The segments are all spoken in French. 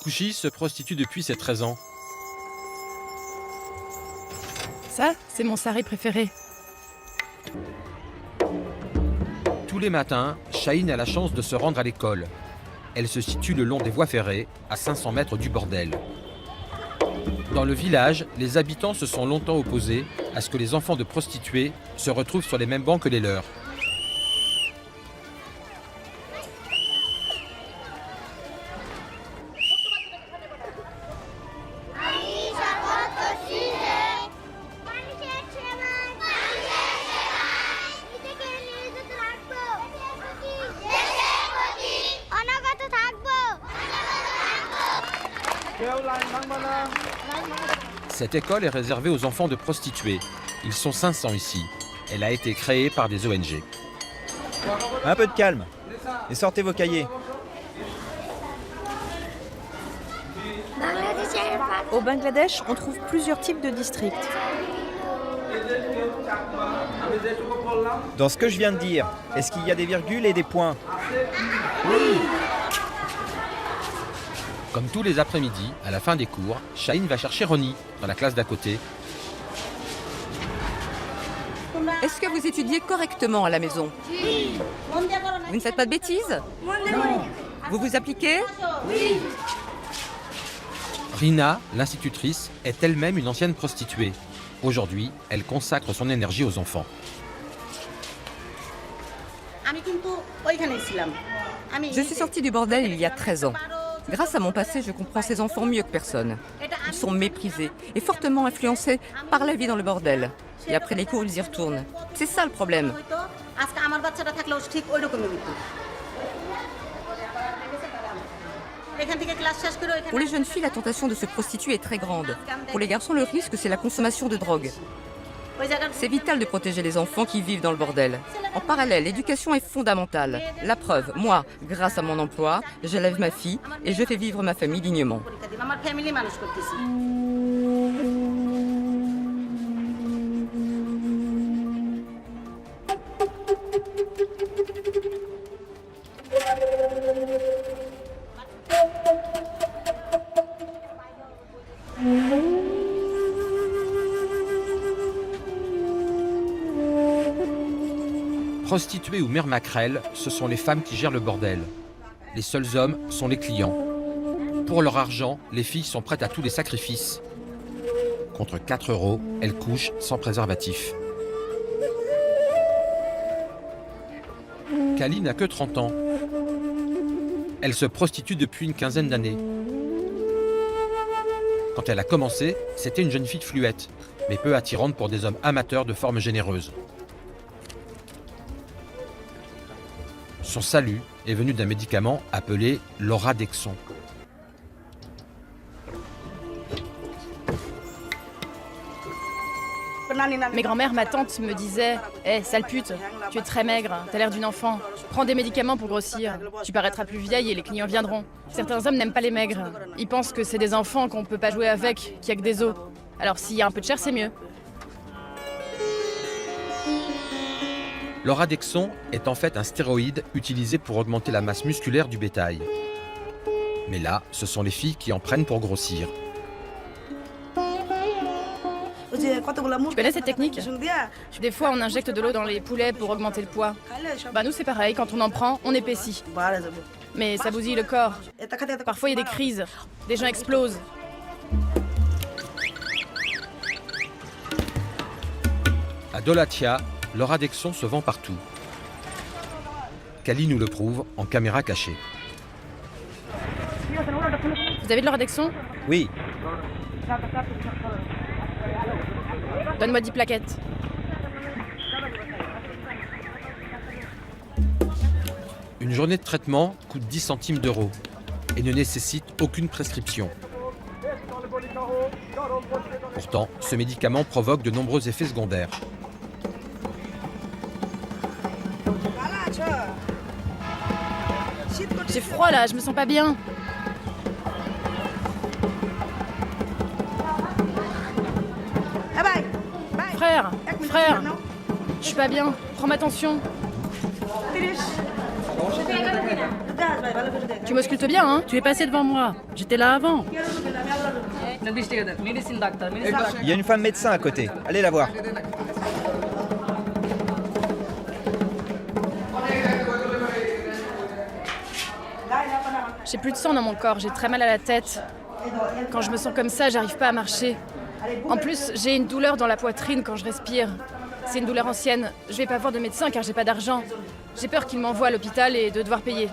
Kouchi se prostitue depuis ses 13 ans. Ça, c'est mon sari préféré. Tous les matins, Chahine a la chance de se rendre à l'école. Elle se situe le long des voies ferrées, à 500 mètres du bordel. Dans le village, les habitants se sont longtemps opposés à ce que les enfants de prostituées se retrouvent sur les mêmes bancs que les leurs. Cette école est réservée aux enfants de prostituées. Ils sont 500 ici. Elle a été créée par des ONG. Un peu de calme et sortez vos cahiers. Au Bangladesh, on trouve plusieurs types de districts. Dans ce que je viens de dire, est-ce qu'il y a des virgules et des points? Comme tous les après-midi, à la fin des cours, Chahine va chercher Ronnie dans la classe d'à côté. Est-ce que vous étudiez correctement à la maison? Oui. Vous ne faites pas de bêtises? Non. Vous vous appliquez? Oui. Rina, l'institutrice, est elle-même une ancienne prostituée. Aujourd'hui, elle consacre son énergie aux enfants. Je suis sortie du bordel il y a 13 ans. Grâce à mon passé, je comprends ces enfants mieux que personne. Ils sont méprisés et fortement influencés par la vie dans le bordel. Et après les cours, ils y retournent. C'est ça le problème. Pour les jeunes filles, la tentation de se prostituer est très grande. Pour les garçons, le risque, c'est la consommation de drogue. C'est vital de protéger les enfants qui vivent dans le bordel. En parallèle, l'éducation est fondamentale. La preuve, moi, grâce à mon emploi, j'élève ma fille et je fais vivre ma famille dignement. Prostituées ou mères maquerelles, ce sont les femmes qui gèrent le bordel. Les seuls hommes sont les clients. Pour leur argent, les filles sont prêtes à tous les sacrifices. Contre 4 €, elles couchent sans préservatif. Kali n'a que 30 ans. Elle se prostitue depuis une quinzaine d'années. Quand elle a commencé, c'était une jeune fille fluette, mais peu attirante pour des hommes amateurs de forme généreuse. Son salut est venu d'un médicament appelé l'Oradexon. Mes grands-mères, ma tante me disaient « Hé, sale pute, tu es très maigre, t'as l'air d'une enfant. Prends des médicaments pour grossir. Tu paraîtras plus vieille et les clients viendront. » Certains hommes n'aiment pas les maigres. Ils pensent que c'est des enfants qu'on peut pas jouer avec, qu'il y a que des os. Alors s'il y a un peu de chair, c'est mieux. L'Oradexon est en fait un stéroïde utilisé pour augmenter la masse musculaire du bétail. Mais là, ce sont les filles qui en prennent pour grossir. Tu connais cette technique? Des fois, on injecte de l'eau dans les poulets pour augmenter le poids. Bah nous, c'est pareil, quand on en prend, on épaissit. Mais ça bousille le corps. Parfois, il y a des crises. Des gens explosent. À Dolatia, l'Oradexon se vend partout. Kali nous le prouve en caméra cachée. Vous avez de l'Oradexon? Oui, Donne-moi 10 plaquettes. Une journée de traitement coûte 10 centimes d'euros et ne nécessite aucune prescription. Pourtant, ce médicament provoque de nombreux effets secondaires. J'ai froid là, je me sens pas bien. Frère, je suis pas bien. Prends ma tension. Tu m'auscultes bien, hein? Tu es passé devant moi. J'étais là avant. Il y a une femme médecin à côté. Allez la voir. J'ai plus de sang dans mon corps, j'ai très mal à la tête. Quand je me sens comme ça, j'arrive pas à marcher. En plus, j'ai une douleur dans la poitrine quand je respire. C'est une douleur ancienne. Je vais pas voir de médecin car j'ai pas d'argent. J'ai peur qu'il m'envoie à l'hôpital et de devoir payer.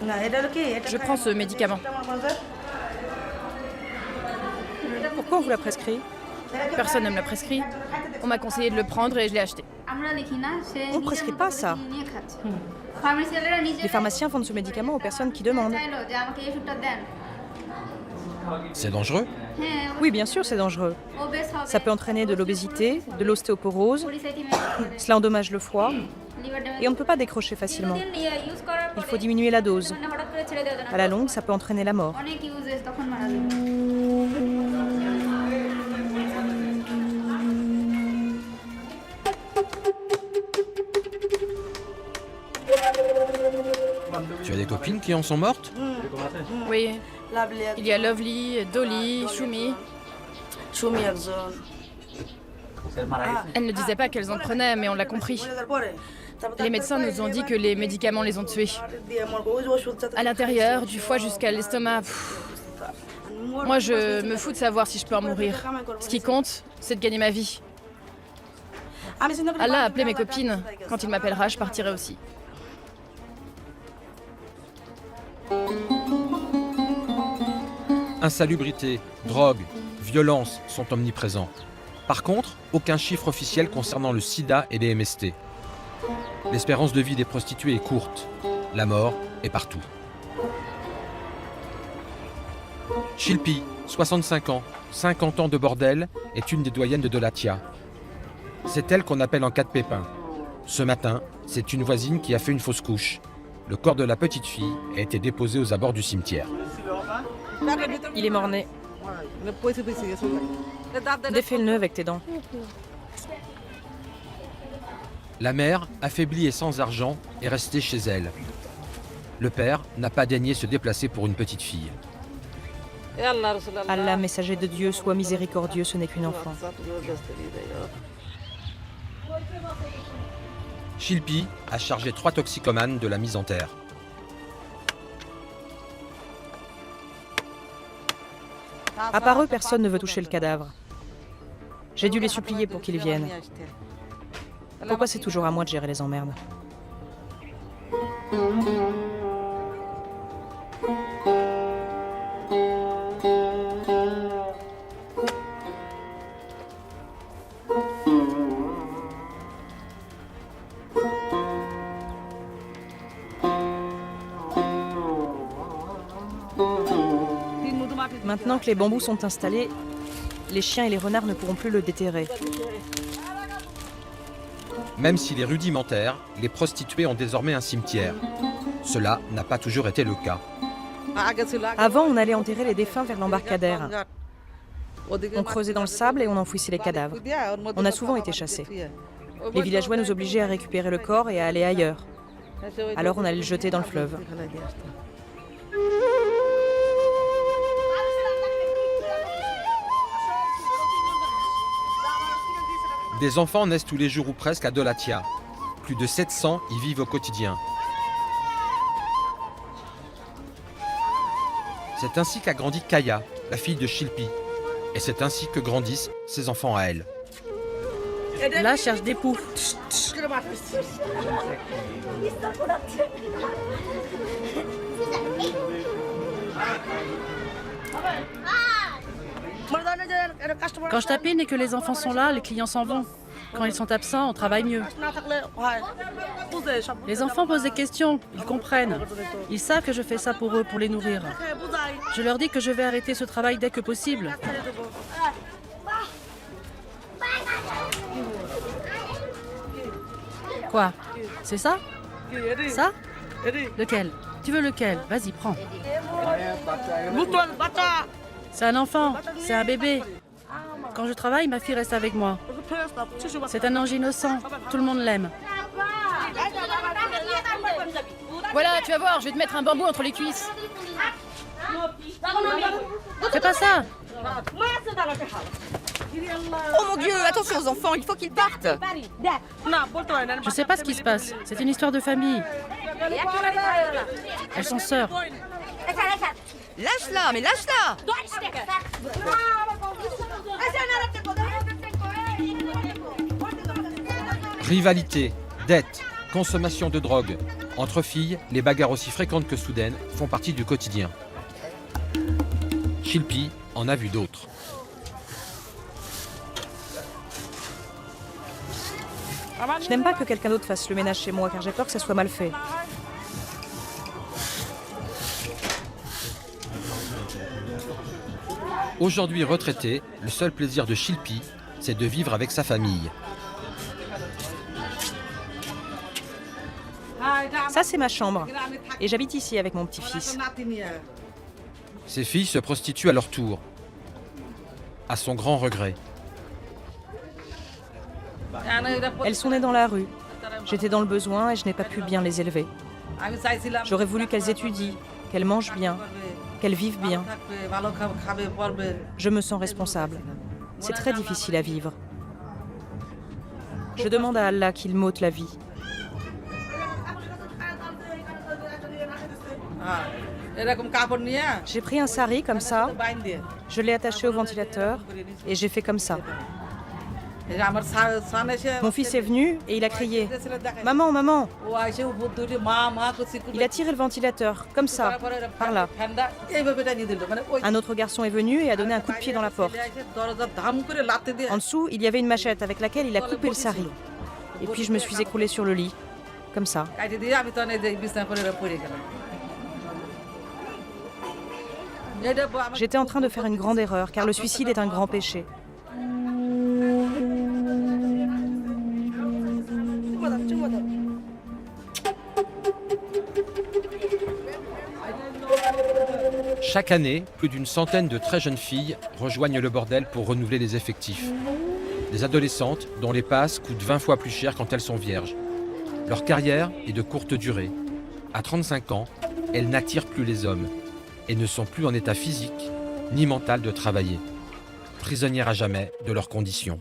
Je prends ce médicament. Pourquoi on vous l'a prescrit? Personne ne me l'a prescrit. On m'a conseillé de le prendre et je l'ai acheté. On ne prescrit pas ça. Les pharmaciens vendent ce médicament aux personnes qui demandent. C'est dangereux? Oui, bien sûr, c'est dangereux. Ça peut entraîner de l'obésité, de l'ostéoporose. Cela endommage le foie et on ne peut pas décrocher facilement. Il faut diminuer la dose. À la longue, ça peut entraîner la mort. Tu as des copines qui en sont mortes? Oui. Il y a Lovely, Dolly, Shumi. Elles ne disaient pas qu'elles en prenaient, mais on l'a compris. Les médecins nous ont dit que les médicaments les ont tuées. À l'intérieur, du foie jusqu'à l'estomac. Moi, je me fous de savoir si je peux en mourir. Ce qui compte, c'est de gagner ma vie. Allah a appelé mes copines. Quand il m'appellera, je partirai aussi. Insalubrité, drogue, violence sont omniprésents. Par contre, aucun chiffre officiel concernant le sida et les MST. L'espérance de vie des prostituées est courte. La mort est partout. Shilpi, 65 ans, 50 ans de bordel, est une des doyennes de Dolatia. C'est elle qu'on appelle en cas de pépin. Ce matin, c'est une voisine qui a fait une fausse couche. Le corps de la petite fille a été déposé aux abords du cimetière. Il est mort-né. Défais le nœud avec tes dents. La mère, affaiblie et sans argent, est restée chez elle. Le père n'a pas daigné se déplacer pour une petite fille. Allah, messager de Dieu, sois miséricordieux, ce n'est qu'une enfant. Shilpi a chargé 3 toxicomanes de la mise en terre. À part eux, personne ne veut toucher le cadavre. J'ai dû les supplier pour qu'ils viennent. Pourquoi c'est toujours à moi de gérer les emmerdes? Maintenant que les bambous sont installés, les chiens et les renards ne pourront plus le déterrer. Même s'il est rudimentaire, les prostituées ont désormais un cimetière. Cela n'a pas toujours été le cas. Avant, on allait enterrer les défunts vers l'embarcadère. On creusait dans le sable et on enfouissait les cadavres. On a souvent été chassés. Les villageois nous obligeaient à récupérer le corps et à aller ailleurs. Alors on allait le jeter dans le fleuve. Des enfants naissent tous les jours ou presque à Dolatia. Plus de 700 y vivent au quotidien. C'est ainsi qu'a grandi Kaya, la fille de Shilpi. Et c'est ainsi que grandissent ses enfants à elle. Là, cherche des poux. Quand je tapine et que les enfants sont là, les clients s'en vont. Quand ils sont absents, on travaille mieux. Les enfants posent des questions, ils comprennent. Ils savent que je fais ça pour eux, pour les nourrir. Je leur dis que je vais arrêter ce travail dès que possible. Quoi? C'est ça? Ça? Lequel? Tu veux lequel? Vas-y, prends. C'est un enfant, c'est un bébé. Quand je travaille, ma fille reste avec moi. C'est un ange innocent. Tout le monde l'aime. Voilà, tu vas voir, je vais te mettre un bambou entre les cuisses. Fais pas ça. Oh mon Dieu, attention aux enfants, il faut qu'ils partent. Je sais pas ce qui se passe. C'est une histoire de famille. Elles sont sœurs. Lâche-la, mais lâche-la. Rivalité, dette, consommation de drogue. Entre filles, les bagarres aussi fréquentes que soudaines font partie du quotidien. Shilpi en a vu d'autres. Je n'aime pas que quelqu'un d'autre fasse le ménage chez moi car j'ai peur que ça soit mal fait. Aujourd'hui retraité, le seul plaisir de Shilpi, c'est de vivre avec sa famille. Ça, c'est ma chambre. Et j'habite ici avec mon petit-fils. Ses filles se prostituent à leur tour, à son grand regret. Elles sont nées dans la rue. J'étais dans le besoin et je n'ai pas pu bien les élever. J'aurais voulu qu'elles étudient, qu'elles mangent bien, qu'elles vivent bien. Je me sens responsable. C'est très difficile à vivre. Je demande à Allah qu'il m'ôte la vie. J'ai pris un sari comme ça, je l'ai attaché au ventilateur et j'ai fait comme ça. Mon fils est venu et il a crié « Maman, maman !» Il a tiré le ventilateur, comme ça, par là. Un autre garçon est venu et a donné un coup de pied dans la porte. En dessous, il y avait une machette avec laquelle il a coupé le sari. Et puis je me suis écroulée sur le lit, comme ça. J'étais en train de faire une grande erreur, car le suicide est un grand péché. Chaque année, plus d'une centaine de très jeunes filles rejoignent le bordel pour renouveler les effectifs. Des adolescentes dont les passes coûtent 20 fois plus cher quand elles sont vierges. Leur carrière est de courte durée. À 35 ans, elles n'attirent plus les hommes et ne sont plus en état physique ni mental de travailler. Prisonnières à jamais de leurs conditions.